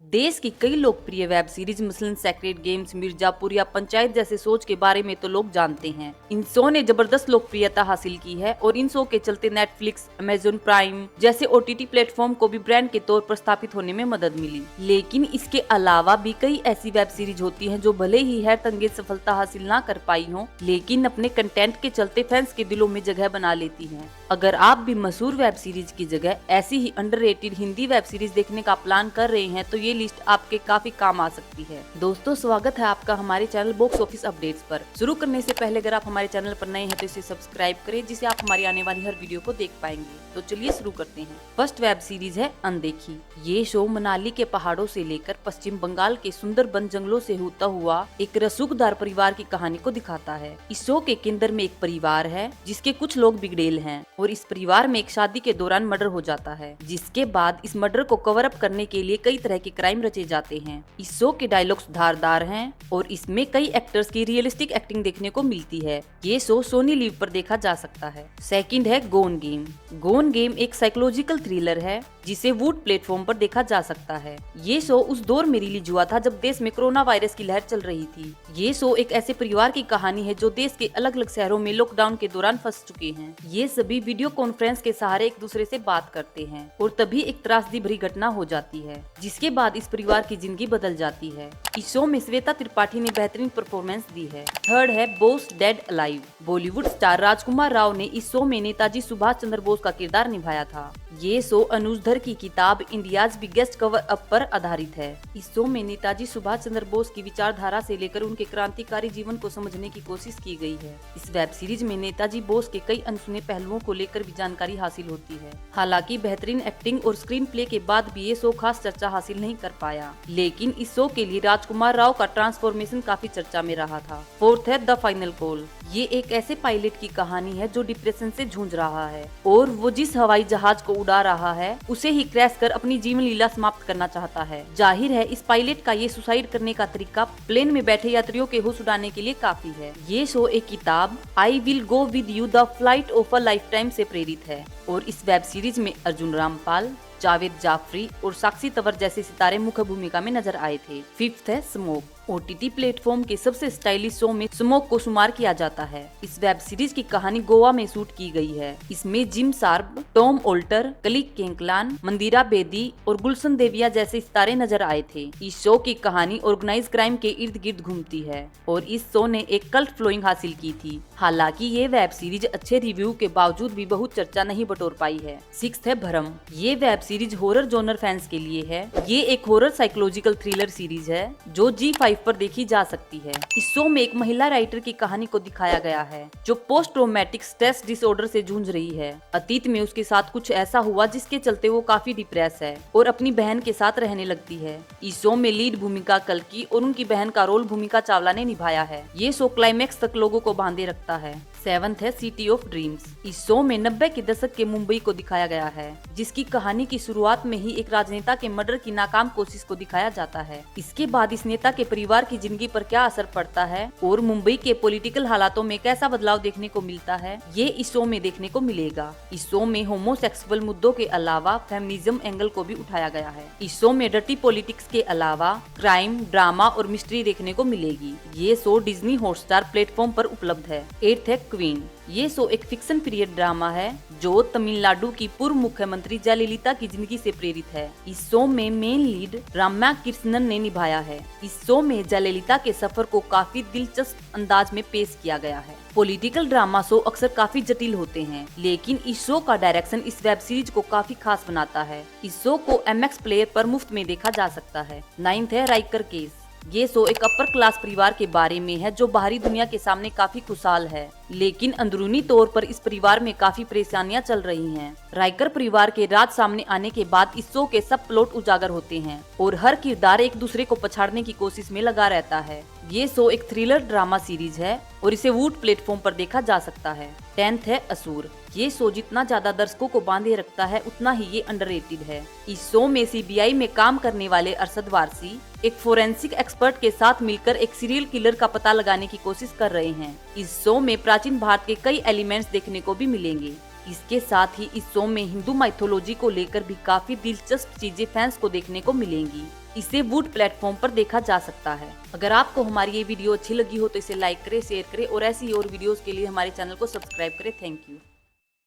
देश की कई लोकप्रिय वेब सीरीज मसलन सेक्रेड गेम्स, मिर्जापुर या पंचायत जैसे शोज के बारे में तो लोग जानते हैं। इन शो ने जबरदस्त लोकप्रियता हासिल की है और इन शो के चलते नेटफ्लिक्स, अमेज़न प्राइम जैसे ओटीटी प्लेटफॉर्म को भी ब्रांड के तौर पर स्थापित होने में मदद मिली। लेकिन इसके अलावा भी कई ऐसी वेब सीरीज होती हैं जो भले ही हैरतअंगेज सफलता हासिल ना कर पाई हो, लेकिन अपने कंटेंट के चलते फैंस के दिलों में जगह बना लेती हैं। अगर आप भी मशहूर वेब सीरीज की जगह ऐसी ही अंडररेटेड हिंदी वेब सीरीज देखने का प्लान कर रहे हैं तो ये लिस्ट आपके काफी काम आ सकती है। दोस्तों, स्वागत है आपका हमारे चैनल बॉक्स ऑफिस अपडेट्स पर। शुरू करने से पहले अगर आप हमारे चैनल पर नए हैं तो इसे सब्सक्राइब करें, जिससे आप हमारी आने वाली हर वीडियो को देख पाएंगे। तो चलिए शुरू करते हैं। फर्स्ट वेब सीरीज है अनदेखी। ये शो मनाली के पहाड़ों से लेकर पश्चिम बंगाल के सुंदर वन जंगलों से होता हुआ एक रसूखदार परिवार की कहानी को दिखाता है। इस शो के केंद्र में एक परिवार है जिसके कुछ लोग बिगड़ेल हैं और इस परिवार में एक शादी के दौरान मर्डर हो जाता है, जिसके बाद इस मर्डर को कवर अप करने के लिए कई तरह के क्राइम रचे जाते हैं। इस शो के डायलॉग्स धारदार हैं और इसमें कई एक्टर्स की रियलिस्टिक एक्टिंग देखने को मिलती है। ये शो सोनी लिव पर देखा जा सकता है। सेकंड है गोन गेम। गोन गेम एक साइकोलॉजिकल थ्रिलर है जिसे वूड प्लेटफॉर्म पर देखा जा सकता है। ये शो उस दौर में रिलीज हुआ था जब देश में कोरोना वायरस की लहर चल रही थी। ये शो एक ऐसे परिवार की कहानी है जो देश के अलग अलग शहरों में लॉकडाउन के दौरान फंस चुके हैं। ये सभी वीडियो कॉन्फ्रेंस के सहारे एक दूसरे से बात करते हैं और तभी एक त्रासदी भरी घटना हो जाती है, जिसके बाद इस परिवार की जिंदगी बदल जाती है। इस शो में श्वेता त्रिपाठी ने बेहतरीन परफॉर्मेंस दी है। थर्ड है boss dead alive. Bollywood star Rajkumar Rao ने इस शो में नेताजी सुभाष चंद्र बोस का किरदार निभाया था। ये शो अनुज धर की किताब इंडियाज बिगेस्ट कवर अप पर आधारित है। इस शो में नेताजी सुभाष चंद्र बोस की विचारधारा से लेकर उनके क्रांतिकारी जीवन को समझने की कोशिश की गई है। इस वेब सीरीज में नेताजी बोस के कई अनसुने पहलुओं को लेकर भी जानकारी हासिल होती है। हालांकि बेहतरीन एक्टिंग और स्क्रीन प्ले के बाद भी ये शो खास चर्चा हासिल नहीं कर पाया, लेकिन इस शो के लिए राजकुमार राव का ट्रांसफॉर्मेशन काफी चर्चा में रहा था। फोर्थ है द फाइनल कॉल। ये एक ऐसे पायलट की कहानी है जो डिप्रेशन से जूझ रहा है और वो जिस हवाई जहाज को उड़ा रहा है उसे ही क्रैश कर अपनी जीवन लीला समाप्त करना चाहता है। जाहिर है इस पायलट का ये सुसाइड करने का तरीका प्लेन में बैठे यात्रियों के होश उड़ाने के लिए काफी है। ये शो एक किताब I will go with you the flight of a life time से प्रेरित है और इस वेब सीरीज में अर्जुन रामपाल, जावेद जाफरी और साक्षी तंवर जैसे सितारे मुख्य भूमिका में नजर आए थे। फिफ्थ है स्मोक। ओटीटी प्लेटफॉर्म के सबसे स्टाइलिश शो में स्मोक को शुमार किया जाता है। इस वेब सीरीज की कहानी गोवा में शूट की गई है। इसमें जिम शार्प, टॉम ओल्टर, कलिक केंकलान, मंदिरा बेदी और गुलशन देविया जैसे सितारे नजर आए थे। इस शो की कहानी ऑर्गेनाइज क्राइम के इर्द गिर्द घूमती है और इस शो ने एक कल्ट फॉलोइंग हासिल की थी। हालांकि ये वेब सीरीज अच्छे रिव्यू के बावजूद भी बहुत चर्चा नहीं बटोर पाई है। सिक्स्थ है भ्रम। ये web series horror genre fans के लिए है। ये एक हॉरर साइकोलॉजिकल थ्रिलर सीरीज है जो G5 पर देखी जा सकती है। इस शो में एक महिला राइटर की कहानी को दिखाया गया है जो पोस्ट ट्रॉमेटिक स्ट्रेस डिसऑर्डर से जूझ रही है। अतीत में उसके साथ कुछ ऐसा हुआ जिसके चलते वो काफी डिप्रेस है और अपनी बहन के साथ रहने लगती है। इस शो में लीड भूमिका कल्कि और उनकी बहन का रोल भूमिका चावला ने निभाया है। ये शो क्लाइमैक्स तक लोगों को बांधे रखता है। सेवंथ है सिटी ऑफ ड्रीम्स। इस शो में 90 के दशक के मुंबई को दिखाया गया है, जिसकी कहानी की शुरुआत में ही एक राजनेता के मर्डर की नाकाम कोशिश को दिखाया जाता है। इसके बाद इस नेता के परिवार की जिंदगी पर क्या असर पड़ता है और मुंबई के पॉलिटिकल हालातों में कैसा बदलाव देखने को मिलता है, ये इस शो में देखने को मिलेगा। इस शो में होमोसेक्सुअल मुद्दों के अलावा फेमिनिज्म एंगल को भी उठाया गया है। इस शो में डर्टी पॉलिटिक्स के अलावा क्राइम, ड्रामा और मिस्ट्री देखने को मिलेगी। ये शो डिज्नी हॉटस्टार प्लेटफॉर्म पर उपलब्ध है। एट्थ है क्वीन। ये शो एक फिक्शन पीरियड ड्रामा है जो तमिलनाडु की पूर्व मुख्यमंत्री जयललिता की जिंदगी से प्रेरित है। इस शो में मेन लीड रम्या कृष्णन ने निभाया है। इस शो में जयललिता के सफर को काफी दिलचस्प अंदाज में पेश किया गया है। पॉलिटिकल ड्रामा शो अक्सर काफी जटिल होते हैं, लेकिन इस शो का डायरेक्शन इस वेब सीरीज को काफी खास बनाता है। इस शो को MX प्लेयर पर मुफ्त में देखा जा सकता है। नाइन्थ है राइकर केस। ये शो एक अपर क्लास परिवार के बारे में है जो बाहरी दुनिया के सामने काफी खुशहाल है, लेकिन अंदरूनी तौर पर इस परिवार में काफी परेशानियां चल रही हैं। राइकर परिवार के राज सामने आने के बाद इस शो के सब प्लॉट उजागर होते हैं और हर किरदार एक दूसरे को पछाड़ने की कोशिश में लगा रहता है। ये शो एक थ्रिलर ड्रामा सीरीज है और इसे वूड प्लेटफॉर्म पर देखा जा सकता है। 10th है असुर। ये शो जितना ज्यादा दर्शकों को बांधे रखता है उतना ही ये अंडररेटेड है। इस शो में CBI में काम करने वाले अरशद वारसी एक फोरेंसिक एक्सपर्ट के साथ मिलकर एक सीरियल किलर का पता लगाने की कोशिश कर रहे हैं। इस शो में प्राचीन भारत के कई एलिमेंट्स देखने को भी मिलेंगे। इसके साथ ही इस शो में हिंदू माइथोलॉजी को लेकर भी काफी दिलचस्प चीजें फैंस को देखने को मिलेंगी। इसे वूट प्लेटफॉर्म पर देखा जा सकता है। अगर आपको हमारी ये वीडियो अच्छी लगी हो तो इसे लाइक करें, शेयर करें और ऐसी और वीडियोस के लिए हमारे चैनल को सब्सक्राइब करें। Thank you.